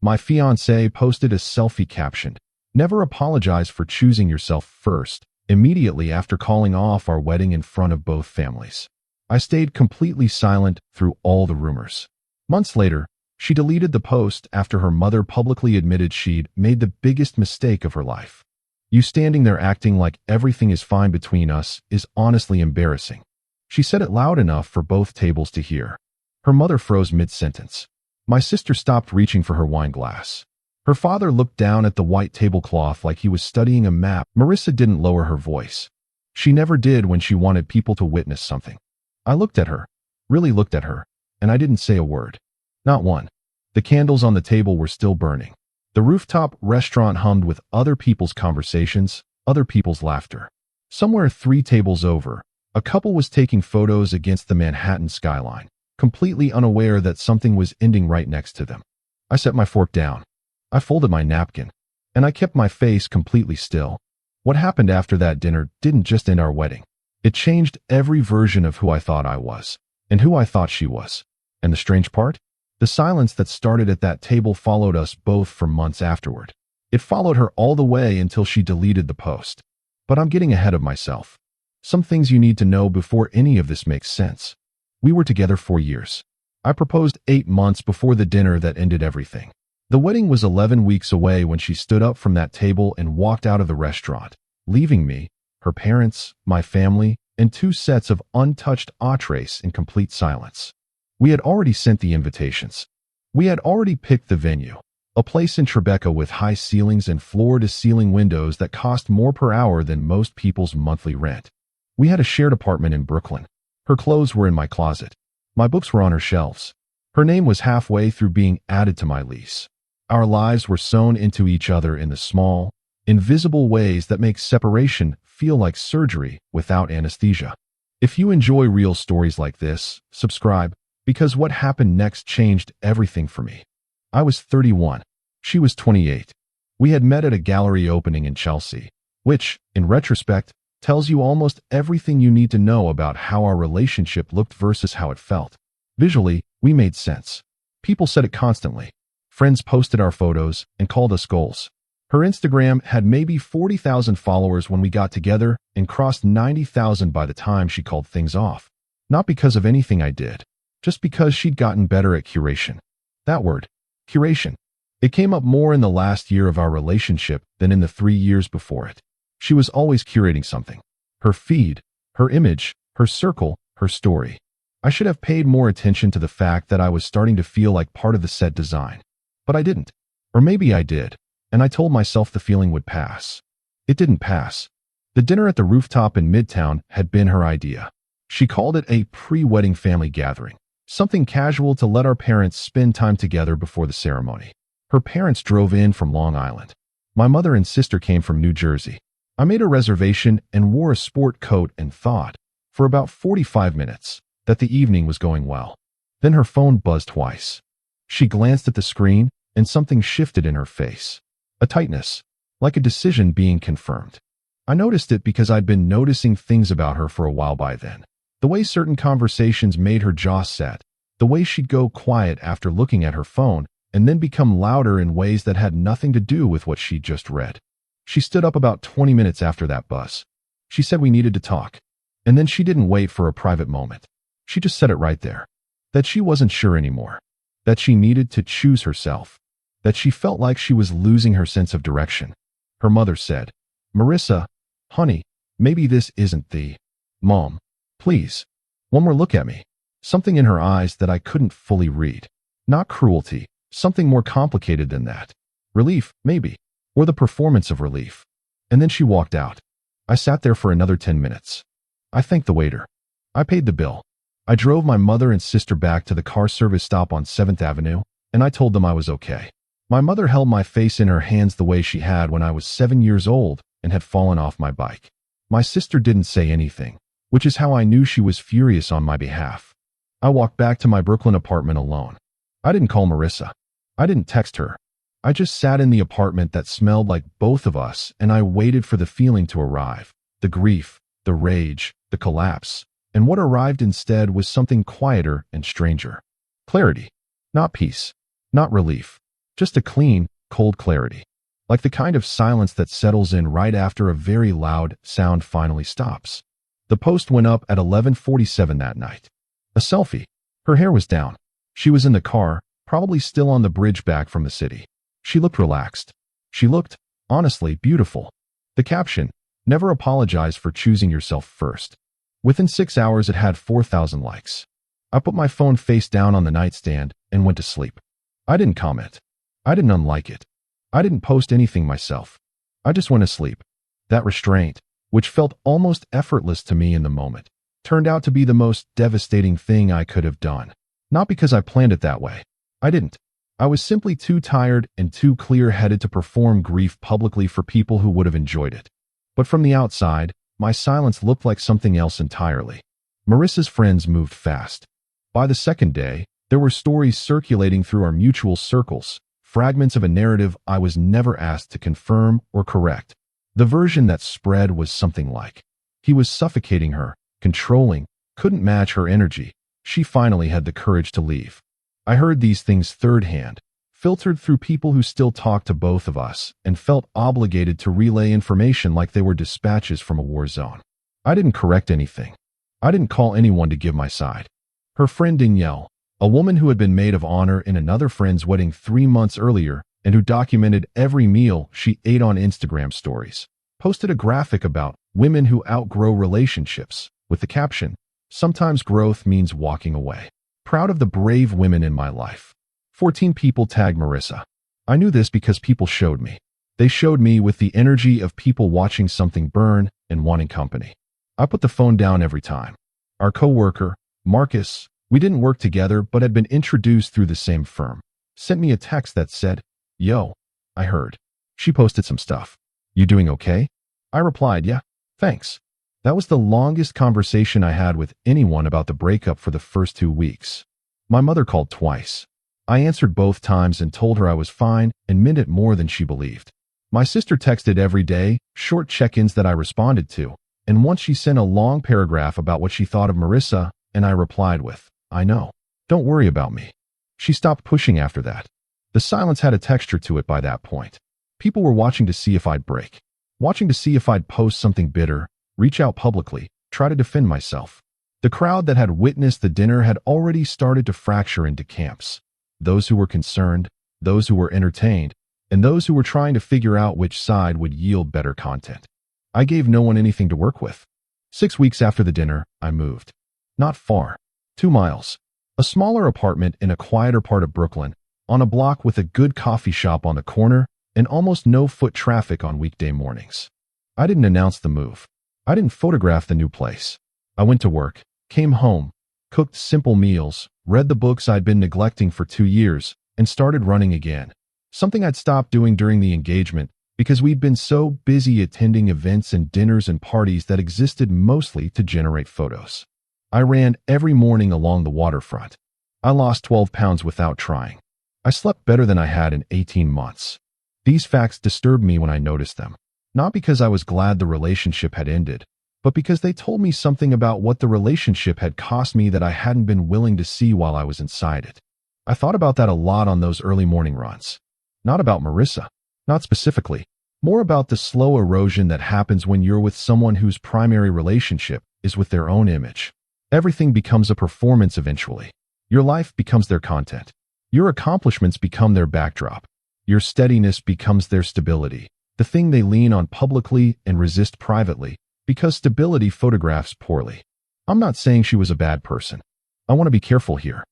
My fiancée posted a selfie captioned, "Never apologize for choosing yourself first," immediately after calling off our wedding in front of both families. I stayed completely silent through all the rumors. Months later, she deleted the post after her mother publicly admitted she'd made the biggest mistake of her life. "You standing there acting like everything is fine between us is honestly embarrassing." She said it loud enough for both tables to hear. Her mother froze mid-sentence. My sister stopped reaching for her wine glass. Her father looked down at the white tablecloth like he was studying a map. Marissa didn't lower her voice. She never did when she wanted people to witness something. I looked at her, really looked at her, and I didn't say a word. Not one. The candles on the table were still burning. The rooftop restaurant hummed with other people's conversations, other people's laughter. Somewhere 3 tables over, a couple was taking photos against the Manhattan skyline, completely unaware that something was ending right next to them. I set my fork down. I folded my napkin, and I kept my face completely still. What happened after that dinner didn't just end our wedding. It changed every version of who I thought I was, and who I thought she was. And the strange part? The silence that started at that table followed us both for months afterward. It followed her all the way until she deleted the post. But I'm getting ahead of myself. Some things you need to know before any of this makes sense. We were together 4 years. I proposed 8 months before the dinner that ended everything. The wedding was 11 weeks away when she stood up from that table and walked out of the restaurant, leaving me, her parents, my family, and 2 sets of untouched entrees in complete silence. We had already sent the invitations. We had already picked the venue, a place in Tribeca with high ceilings and floor-to-ceiling windows that cost more per hour than most people's monthly rent. We had a shared apartment in Brooklyn. Her clothes were in my closet. My books were on her shelves. Her name was halfway through being added to my lease. Our lives were sewn into each other in the small, invisible ways that make separation feel like surgery without anesthesia. If you enjoy real stories like this, subscribe, because what happened next changed everything for me. I was 31. She was 28. We had met at a gallery opening in Chelsea, which, in retrospect, tells you almost everything you need to know about how our relationship looked versus how it felt. Visually, we made sense. People said it constantly. Friends posted our photos and called us goals. Her Instagram had maybe 40,000 followers when we got together and crossed 90,000 by the time she called things off. Not because of anything I did, just because she'd gotten better at curation. That word, curation. It came up more in the last year of our relationship than in the 3 years before it. She was always curating something. Her feed, her image, her circle, her story. I should have paid more attention to the fact that I was starting to feel like part of the set design. But I didn't. Or maybe I did, and I told myself the feeling would pass. It didn't pass. The dinner at the rooftop in Midtown had been her idea. She called it a pre-wedding family gathering. Something casual to let our parents spend time together before the ceremony. Her parents drove in from Long Island. My mother and sister came from New Jersey. I made a reservation and wore a sport coat and thought, for about 45 minutes, that the evening was going well. Then her phone buzzed twice. She glanced at the screen, and something shifted in her face. A tightness, like a decision being confirmed. I noticed it because I'd been noticing things about her for a while by then. The way certain conversations made her jaw set, the way she'd go quiet after looking at her phone, and then become louder in ways that had nothing to do with what she'd just read. She stood up about 20 minutes after that buzz. She said we needed to talk. And then she didn't wait for a private moment. She just said it right there. That she wasn't sure anymore. That she needed to choose herself. That she felt like she was losing her sense of direction. Her mother said, "Marissa, honey, maybe this isn't the..." "Mom, please. One more look at me." Something in her eyes that I couldn't fully read. Not cruelty, something more complicated than that. Relief, maybe. Or the performance of relief. And then she walked out. I sat there for another 10 minutes. I thanked the waiter. I paid the bill. I drove my mother and sister back to the car service stop on 7th Avenue, and I told them I was okay. My mother held my face in her hands the way she had when I was 7 years old and had fallen off my bike. My sister didn't say anything, which is how I knew she was furious on my behalf. I walked back to my Brooklyn apartment alone. I didn't call Marissa. I didn't text her. I just sat in the apartment that smelled like both of us, and I waited for the feeling to arrive. The grief, the rage, the collapse. And what arrived instead was something quieter and stranger. Clarity. Not peace. Not relief. Just a clean, cold clarity. Like the kind of silence that settles in right after a very loud sound finally stops. The post went up at 11:47 that night. A selfie. Her hair was down. She was in the car, probably still on the bridge back from the city. She looked relaxed. She looked, honestly, beautiful. The caption, "Never apologize for choosing yourself first." Within 6 hours it had 4,000 likes. I put my phone face down on the nightstand and went to sleep. I didn't comment. I didn't unlike it. I didn't post anything myself. I just went to sleep. That restraint, which felt almost effortless to me in the moment, turned out to be the most devastating thing I could have done. Not because I planned it that way. I didn't. I was simply too tired and too clear-headed to perform grief publicly for people who would have enjoyed it. But from the outside, my silence looked like something else entirely. Marissa's friends moved fast. By the second day, there were stories circulating through our mutual circles, fragments of a narrative I was never asked to confirm or correct. The version that spread was something like, he was suffocating her, controlling, couldn't match her energy. She finally had the courage to leave. I heard these things third-hand, filtered through people who still talked to both of us and felt obligated to relay information like they were dispatches from a war zone. I didn't correct anything. I didn't call anyone to give my side. Her friend Danielle, a woman who had been maid of honor in another friend's wedding 3 months earlier and who documented every meal she ate on Instagram stories, posted a graphic about women who outgrow relationships with the caption, "Sometimes growth means walking away. Proud of the brave women in my life." 14 people tagged Marissa. I knew this because people showed me. They showed me with the energy of people watching something burn and wanting company. I put the phone down every time. Our coworker, Marcus, we didn't work together but had been introduced through the same firm, sent me a text that said, "Yo, I heard. She posted some stuff. You doing okay?" I replied, "Yeah, thanks." That was the longest conversation I had with anyone about the breakup for the first 2 weeks. My mother called twice. I answered both times and told her I was fine and meant it more than she believed. My sister texted every day, short check-ins that I responded to, and once she sent a long paragraph about what she thought of Marissa, and I replied with, "I know. Don't worry about me." She stopped pushing after that. The silence had a texture to it by that point. People were watching to see if I'd break, watching to see if I'd post something bitter, reach out publicly, try to defend myself. The crowd that had witnessed the dinner had already started to fracture into camps. Those who were concerned, those who were entertained, and those who were trying to figure out which side would yield better content. I gave no one anything to work with. 6 weeks after the dinner, I moved. Not far. 2 miles. A smaller apartment in a quieter part of Brooklyn, on a block with a good coffee shop on the corner and almost no foot traffic on weekday mornings. I didn't announce the move. I didn't photograph the new place. I went to work, came home, cooked simple meals, read the books I'd been neglecting for 2 years, and started running again. Something I'd stopped doing during the engagement because we'd been so busy attending events and dinners and parties that existed mostly to generate photos. I ran every morning along the waterfront. I lost 12 pounds without trying. I slept better than I had in 18 months. These facts disturbed me when I noticed them. Not because I was glad the relationship had ended, but because they told me something about what the relationship had cost me that I hadn't been willing to see while I was inside it. I thought about that a lot on those early morning runs. Not about Marissa, not specifically, more about the slow erosion that happens when you're with someone whose primary relationship is with their own image. Everything becomes a performance eventually. Your life becomes their content. Your accomplishments become their backdrop. Your steadiness becomes their stability, the thing they lean on publicly and resist privately, because stability photographs poorly. I'm not saying she was a bad person. I want to be careful here.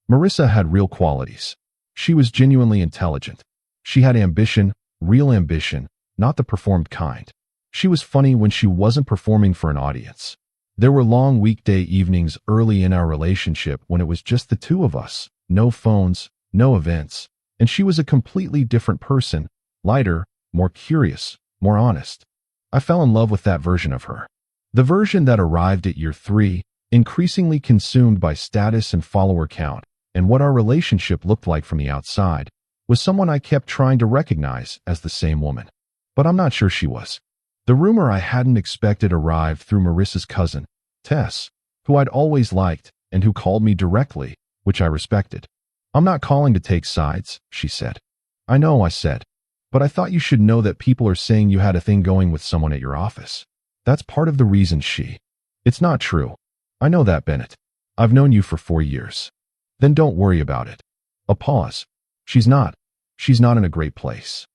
Marissa had real qualities. She was genuinely intelligent. She had ambition, real ambition, not the performed kind. She was funny when she wasn't performing for an audience. There were long weekday evenings early in our relationship when it was just the two of us, no phones, no events, and she was a completely different person, lighter, more curious, more honest. I fell in love with that version of her. The version that arrived at year 3, increasingly consumed by status and follower count, and what our relationship looked like from the outside, was someone I kept trying to recognize as the same woman. But I'm not sure she was. The rumor I hadn't expected arrived through Marissa's cousin, Tess, who I'd always liked and who called me directly, which I respected. "I'm not calling to take sides," she said. I know, I said. But I thought you should know that people are saying you had a thing going with someone at your office. That's part of the reason she... It's not true. I know that, Bennett. I've known you for 4 years. Then don't worry about it. A pause. She's not in a great place.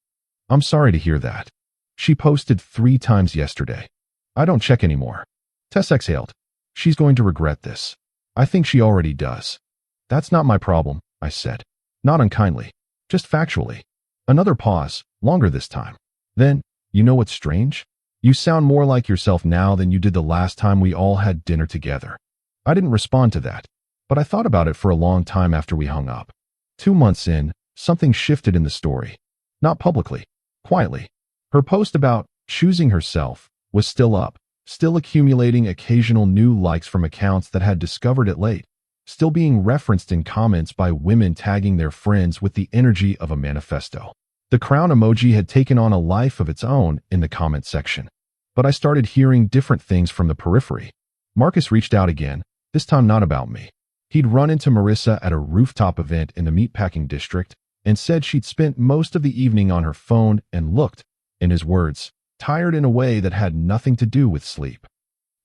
I'm sorry to hear that. She posted 3 times yesterday. I don't check anymore. Tess exhaled. She's going to regret this. I think she already does. That's not my problem, I said. Not unkindly. Just factually. Another pause, longer this time. Then, you know what's strange? You sound more like yourself now than you did the last time we all had dinner together. I didn't respond to that, but I thought about it for a long time after we hung up. 2 months in, something shifted in the story. Not publicly, quietly. Her post about choosing herself was still up, still accumulating occasional new likes from accounts that had discovered it late, still being referenced in comments by women tagging their friends with the energy of a manifesto. The crown emoji had taken on a life of its own in the comment section. But I started hearing different things from the periphery. Marcus reached out again, this time not about me. He'd run into Marissa at a rooftop event in the meatpacking district and said she'd spent most of the evening on her phone and looked, in his words, tired in a way that had nothing to do with sleep.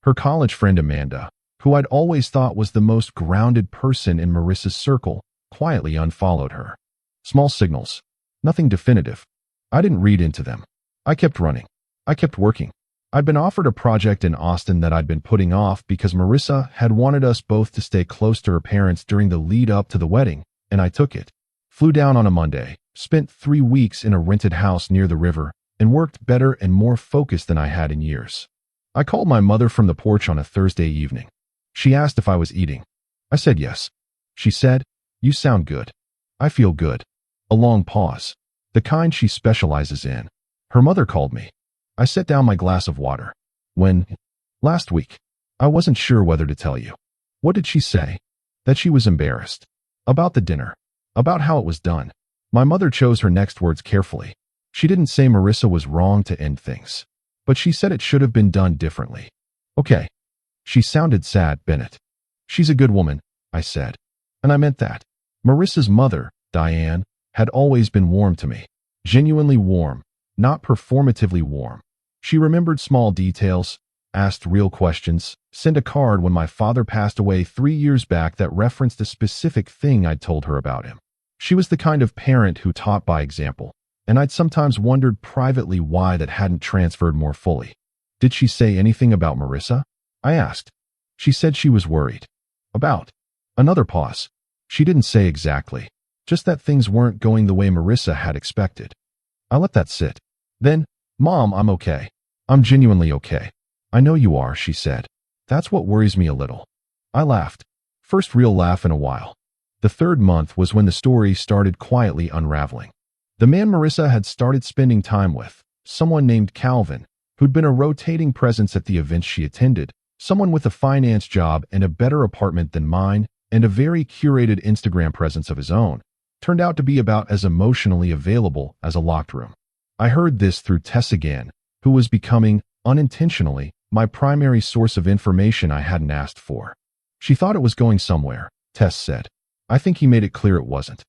Her college friend Amanda, who I'd always thought was the most grounded person in Marissa's circle, quietly unfollowed her. Small signals. Nothing definitive. I didn't read into them. I kept running. I kept working. I'd been offered a project in Austin that I'd been putting off because Marissa had wanted us both to stay close to her parents during the lead up to the wedding, and I took it. Flew down on a Monday, spent 3 weeks in a rented house near the river, and worked better and more focused than I had in years. I called my mother from the porch on a Thursday evening. She asked if I was eating. I said yes. She said, "You sound good." I feel good. A long pause. The kind she specializes in. Her mother called me. I set down my glass of water. When? Last week. I wasn't sure whether to tell you. What did she say? That she was embarrassed. About the dinner. About how it was done. My mother chose her next words carefully. She didn't say Marissa was wrong to end things. But she said it should have been done differently. Okay. She sounded sad, Bennett. She's a good woman, I said. And I meant that. Marissa's mother, Diane, had always been warm to me. Genuinely warm, not performatively warm. She remembered small details, asked real questions, sent a card when my father passed away 3 years back that referenced a specific thing I'd told her about him. She was the kind of parent who taught by example, and I'd sometimes wondered privately why that hadn't transferred more fully. Did she say anything about Marissa? I asked. She said she was worried. About? Another pause. She didn't say exactly. Just that things weren't going the way Marissa had expected. I let that sit. Then, "Mom, I'm okay. I'm genuinely okay." "I know you are," she said. "That's what worries me a little." I laughed. First real laugh in a while. The 3rd month was when the story started quietly unraveling. The man Marissa had started spending time with, someone named Calvin, who'd been a rotating presence at the events she attended, someone with a finance job and a better apartment than mine, and a very curated Instagram presence of his own, turned out to be about as emotionally available as a locked room. I heard this through Tess again, who was becoming, unintentionally, my primary source of information I hadn't asked for. She thought it was going somewhere, Tess said. I think he made it clear it wasn't.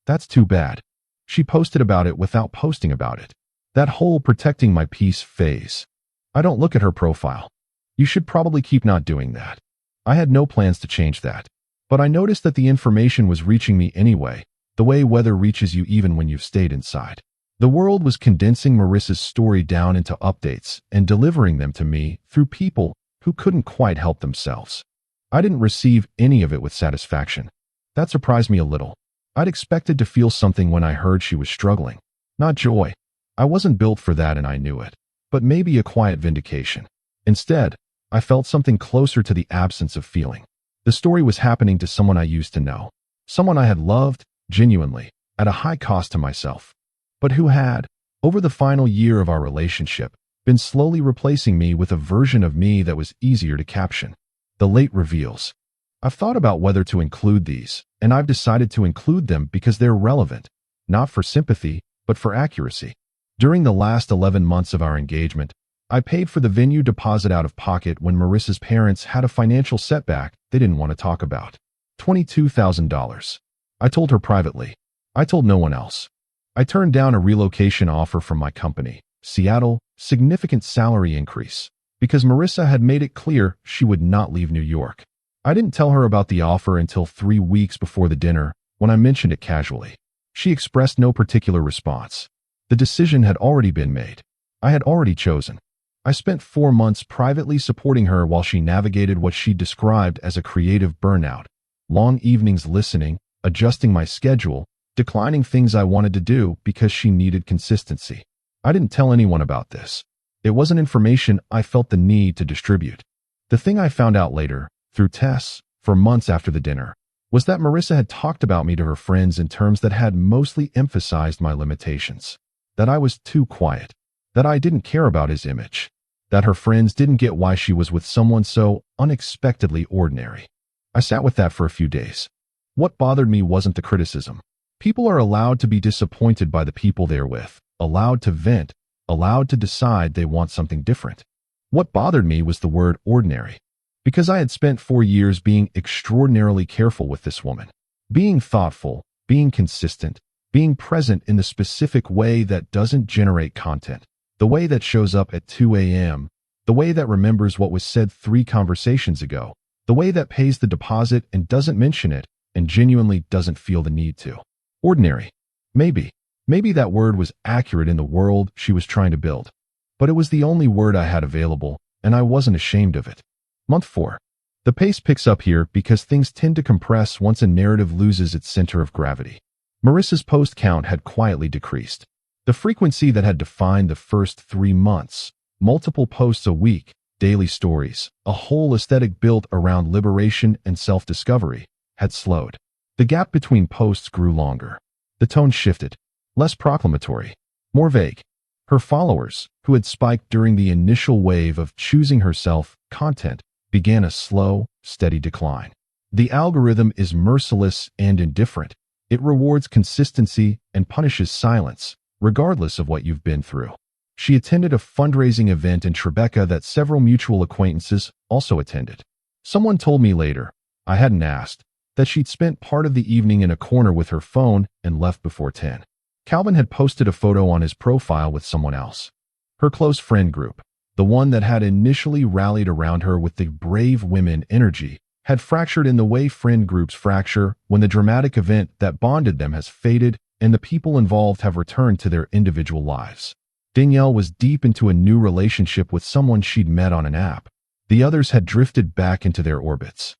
That's too bad. She posted about it without posting about it. That whole protecting my peace phase. I don't look at her profile. You should probably keep not doing that. I had no plans to change that. But I noticed that the information was reaching me anyway, the way weather reaches you even when you've stayed inside. The world was condensing Marissa's story down into updates and delivering them to me through people who couldn't quite help themselves. I didn't receive any of it with satisfaction. That surprised me a little. I'd expected to feel something when I heard she was struggling. Not joy. I wasn't built for that and I knew it. But maybe a quiet vindication. Instead, I felt something closer to the absence of feeling. The story was happening to someone I used to know. Someone I had loved, genuinely, at a high cost to myself. But who had, over the final year of our relationship, been slowly replacing me with a version of me that was easier to caption. The late reveals. I've thought about whether to include these, and I've decided to include them because they're relevant, not for sympathy, but for accuracy. During the last 11 months of our engagement, I paid for the venue deposit out of pocket when Marissa's parents had a financial setback they didn't want to talk about. $22,000. I told her privately. I told no one else. I turned down a relocation offer from my company, Seattle, significant salary increase, because Marissa had made it clear she would not leave New York. I didn't tell her about the offer until 3 weeks before the dinner, when I mentioned it casually. She expressed no particular response. The decision had already been made. I had already chosen. I spent 4 months privately supporting her while she navigated what she described as a creative burnout. Long evenings listening, adjusting my schedule, declining things I wanted to do because she needed consistency. I didn't tell anyone about this. It wasn't information I felt the need to distribute. The thing I found out later, through tests, for months after the dinner, was that Marissa had talked about me to her friends in terms that had mostly emphasized my limitations. That I was too quiet. That I didn't care about his image. That her friends didn't get why she was with someone so unexpectedly ordinary. I sat with that for a few days. What bothered me wasn't the criticism. People are allowed to be disappointed by the people they're with, allowed to vent, allowed to decide they want something different. What bothered me was the word ordinary. Because I had spent 4 years being extraordinarily careful with this woman. Being thoughtful, being consistent, being present in the specific way that doesn't generate content. The way that shows up at 2 a.m., the way that remembers what was said 3 conversations ago, the way that pays the deposit and doesn't mention it and genuinely doesn't feel the need to. Ordinary. Maybe that word was accurate in the world she was trying to build. But it was the only word I had available, and I wasn't ashamed of it. Month 4. The pace picks up here because things tend to compress once a narrative loses its center of gravity. Marissa's post count had quietly decreased. The frequency that had defined the first 3 months, multiple posts a week, daily stories, a whole aesthetic built around liberation and self-discovery, had slowed. The gap between posts grew longer. The tone shifted, less proclamatory, more vague. Her followers, who had spiked during the initial wave of choosing herself content, began a slow, steady decline. The algorithm is merciless and indifferent. It rewards consistency and punishes silence, regardless of what you've been through. She attended a fundraising event in Tribeca that several mutual acquaintances also attended. Someone told me later, I hadn't asked, that she'd spent part of the evening in a corner with her phone and left before 10. Calvin had posted a photo on his profile with someone else. Her close friend group, the one that had initially rallied around her with the brave women energy, had fractured in the way friend groups fracture when the dramatic event that bonded them has faded and the people involved have returned to their individual lives. Danielle was deep into a new relationship with someone she'd met on an app. The others had drifted back into their orbits.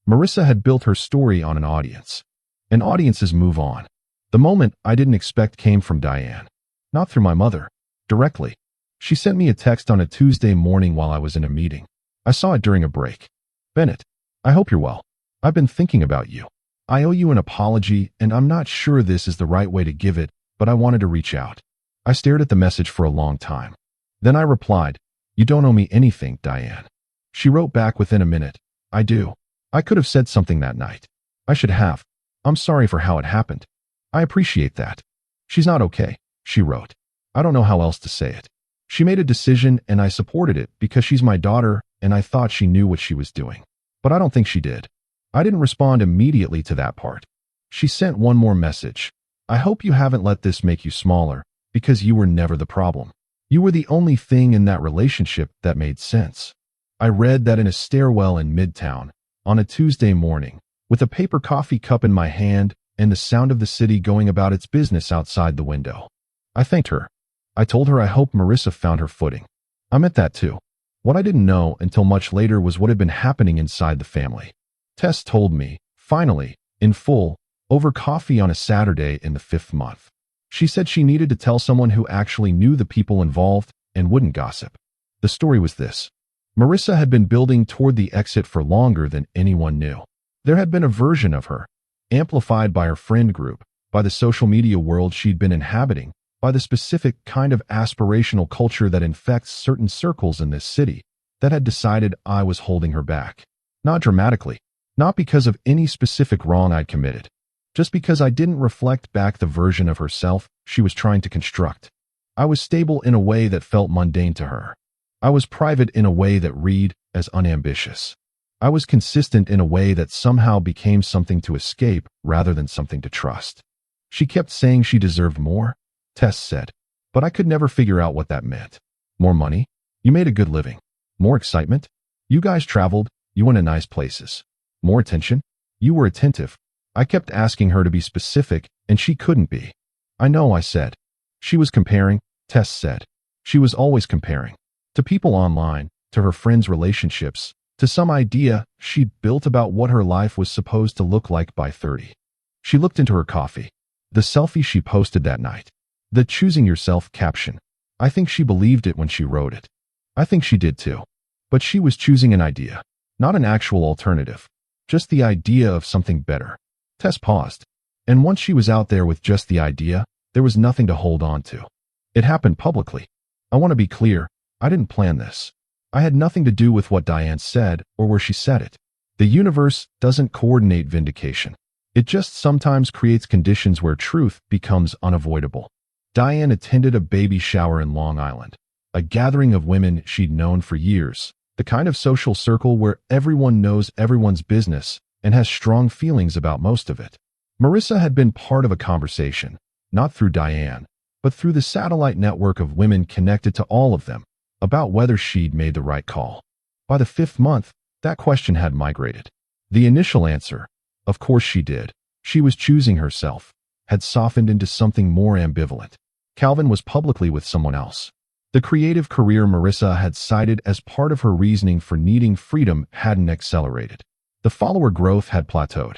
Marissa had built her story on an audience. And audiences move on. The moment I didn't expect came from Diane. Not through my mother. Directly. She sent me a text on a Tuesday morning while I was in a meeting. I saw it during a break. Bennett, I hope you're well. I've been thinking about you. I owe you an apology, and I'm not sure this is the right way to give it, but I wanted to reach out. I stared at the message for a long time. Then I replied, You don't owe me anything, Diane. She wrote back within a minute, I do. I could have said something that night. I should have. I'm sorry for how it happened. I appreciate that. She's not okay, she wrote. I don't know how else to say it. She made a decision and I supported it because she's my daughter and I thought she knew what she was doing. But I don't think she did. I didn't respond immediately to that part. She sent one more message. I hope you haven't let this make you smaller, because you were never the problem. You were the only thing in that relationship that made sense. I read that in a stairwell in Midtown, on a Tuesday morning, with a paper coffee cup in my hand and the sound of the city going about its business outside the window. I thanked her. I told her I hoped Marissa found her footing. I meant that too. What I didn't know until much later was what had been happening inside the family. Tess told me, finally, in full, over coffee on a Saturday in the 5th month. She said she needed to tell someone who actually knew the people involved and wouldn't gossip. The story was this. Marissa had been building toward the exit for longer than anyone knew. There had been a version of her, amplified by her friend group, by the social media world she'd been inhabiting, by the specific kind of aspirational culture that infects certain circles in this city, that had decided I was holding her back. Not dramatically, not because of any specific wrong I'd committed, just because I didn't reflect back the version of herself she was trying to construct. I was stable in a way that felt mundane to her. I was private in a way that read as unambitious. I was consistent in a way that somehow became something to escape rather than something to trust. She kept saying she deserved more, Tess said. But I could never figure out what that meant. More money? You made a good living. More excitement? You guys traveled, you went to nice places. More attention? You were attentive. I kept asking her to be specific, and she couldn't be. I know, I said. She was comparing, Tess said. She was always comparing. To people online, to her friends' relationships, to some idea she'd built about what her life was supposed to look like by 30. She looked into her coffee. The selfie she posted that night. The choosing yourself caption. I think she believed it when she wrote it. I think she did too. But she was choosing an idea, not an actual alternative. Just the idea of something better. Tess paused. And once she was out there with just the idea, there was nothing to hold on to. It happened publicly. I want to be clear, I didn't plan this. I had nothing to do with what Diane said or where she said it. The universe doesn't coordinate vindication. It just sometimes creates conditions where truth becomes unavoidable. Diane attended a baby shower in Long Island, a gathering of women she'd known for years, the kind of social circle where everyone knows everyone's business and has strong feelings about most of it. Marissa had been part of a conversation, not through Diane, but through the satellite network of women connected to all of them, about whether she'd made the right call. By the 5th month, that question had migrated. The initial answer, of course she did. She was choosing herself, had softened into something more ambivalent. Calvin was publicly with someone else. The creative career Marissa had cited as part of her reasoning for needing freedom hadn't accelerated. The follower growth had plateaued.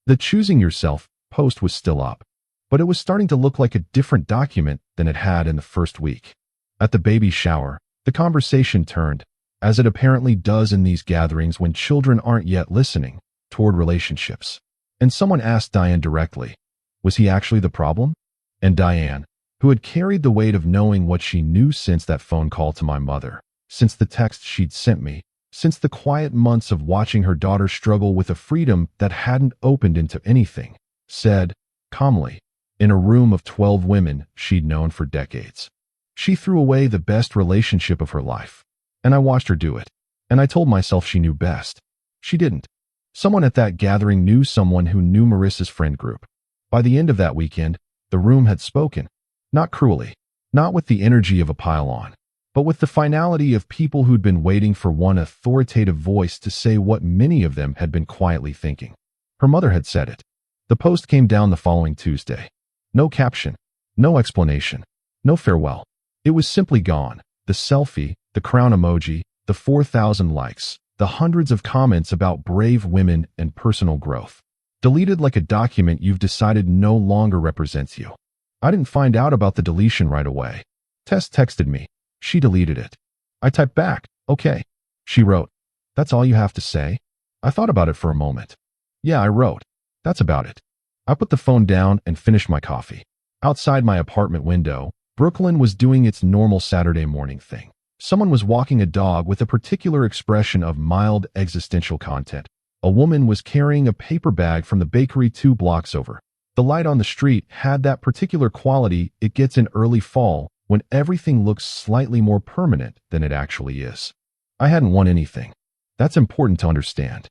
The choosing yourself post was still up, but it was starting to look like a different document than it had in the first week. At the baby shower, the conversation turned, as it apparently does in these gatherings when children aren't yet listening, toward relationships. And someone asked Diane directly, was he actually the problem? And Diane, who had carried the weight of knowing what she knew since that phone call to my mother, since the text she'd sent me, since the quiet months of watching her daughter struggle with a freedom that hadn't opened into anything, said, calmly, in a room of 12 women she'd known for decades. She threw away the best relationship of her life. And I watched her do it. And I told myself she knew best. She didn't. Someone at that gathering knew someone who knew Marissa's friend group. By the end of that weekend, the room had spoken. Not cruelly, not with the energy of a pile-on, but with the finality of people who'd been waiting for one authoritative voice to say what many of them had been quietly thinking. Her mother had said it. The post came down the following Tuesday. No caption, no explanation, no farewell. It was simply gone. The selfie, the crown emoji, the 4,000 likes, the hundreds of comments about brave women and personal growth. Deleted like a document you've decided no longer represents you. I didn't find out about the deletion right away. Tess texted me. She deleted it. I typed back, okay. She wrote, that's all you have to say? I thought about it for a moment. Yeah, I wrote. That's about it. I put the phone down and finished my coffee. Outside my apartment window, Brooklyn was doing its normal Saturday morning thing. Someone was walking a dog with a particular expression of mild existential content. A woman was carrying a paper bag from the bakery 2 blocks over. The light on the street had that particular quality it gets in early fall when everything looks slightly more permanent than it actually is. I hadn't won anything. That's important to understand.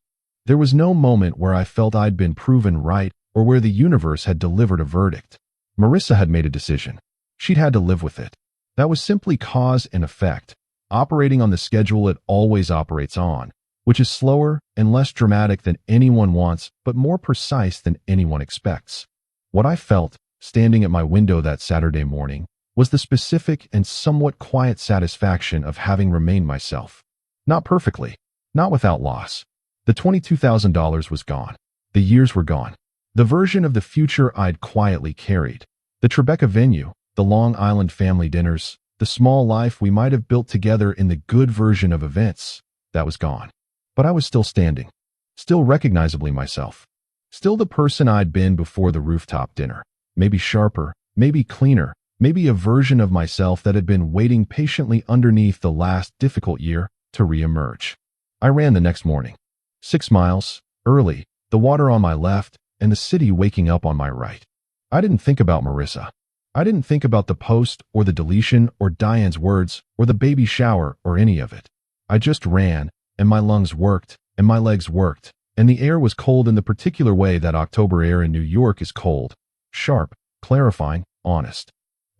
There was no moment where I felt I'd been proven right or where the universe had delivered a verdict. Marissa had made a decision. She'd had to live with it. That was simply cause and effect, operating on the schedule it always operates on, which is slower and less dramatic than anyone wants, but more precise than anyone expects. What I felt, standing at my window that Saturday morning, was the specific and somewhat quiet satisfaction of having remained myself. Not perfectly, not without loss. The $22,000 was gone. The years were gone. The version of the future I'd quietly carried. The Tribeca venue, the Long Island family dinners, the small life we might have built together in the good version of events, that was gone. But I was still standing, still recognizably myself, still the person I'd been before the rooftop dinner, maybe sharper, maybe cleaner, maybe a version of myself that had been waiting patiently underneath the last difficult year to re-emerge. I ran the next morning. 6 miles, early, the water on my left, and the city waking up on my right. I didn't think about Marissa. I didn't think about the post or the deletion or Diane's words or the baby shower or any of it. I just ran, and my lungs worked, and my legs worked, and the air was cold in the particular way that October air in New York is cold. Sharp, clarifying, honest.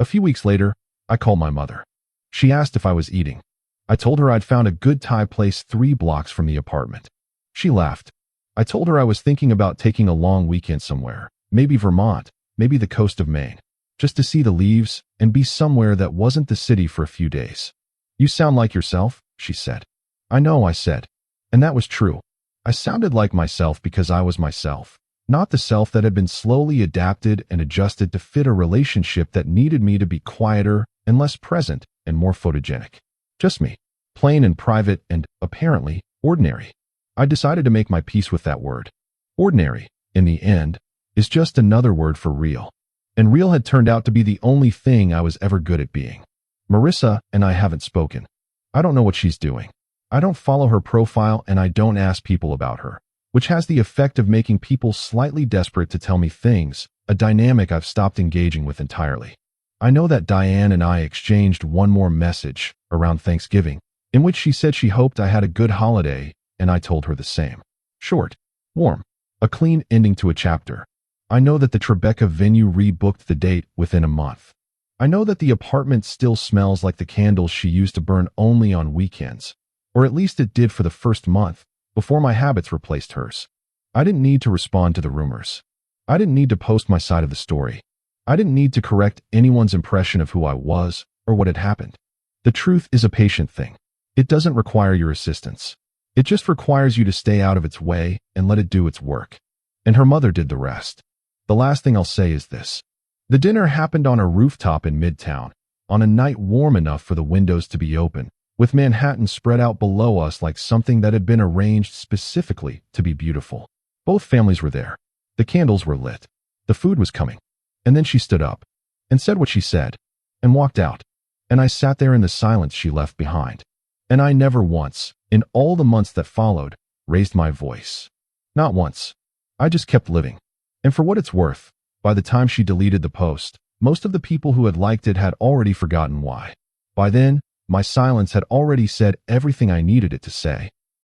A few weeks later, I called my mother. She asked if I was eating. I told her I'd found a good Thai place 3 blocks from the apartment. She laughed. I told her I was thinking about taking a long weekend somewhere, maybe Vermont, maybe the coast of Maine, just to see the leaves and be somewhere that wasn't the city for a few days. You sound like yourself, she said. I know, I said. And that was true. I sounded like myself because I was myself, not the self that had been slowly adapted and adjusted to fit a relationship that needed me to be quieter and less present and more photogenic. Just me, plain and private and, apparently, ordinary. I decided to make my peace with that word. Ordinary, in the end, is just another word for real. And real had turned out to be the only thing I was ever good at being. Marissa and I haven't spoken. I don't know what she's doing. I don't follow her profile and I don't ask people about her, which has the effect of making people slightly desperate to tell me things, a dynamic I've stopped engaging with entirely. I know that Diane and I exchanged one more message around Thanksgiving, in which she said she hoped I had a good holiday, and I told her the same. Short, warm, a clean ending to a chapter. I know that the Tribeca venue rebooked the date within a month. I know that the apartment still smells like the candles she used to burn only on weekends, or at least it did for the first month, before my habits replaced hers. I didn't need to respond to the rumors. I didn't need to post my side of the story. I didn't need to correct anyone's impression of who I was or what had happened. The truth is a patient thing. It doesn't require your assistance. It just requires you to stay out of its way and let it do its work. And her mother did the rest. The last thing I'll say is this. The dinner happened on a rooftop in Midtown, on a night warm enough for the windows to be open, with Manhattan spread out below us like something that had been arranged specifically to be beautiful. Both families were there. The candles were lit. The food was coming. And then she stood up and said what she said and walked out. And I sat there in the silence she left behind. And I never once, in all the months that followed, raised my voice. Not once. I just kept living. And for what it's worth, by the time she deleted the post, most of the people who had liked it had already forgotten why. By then, my silence had already said everything I needed it to say.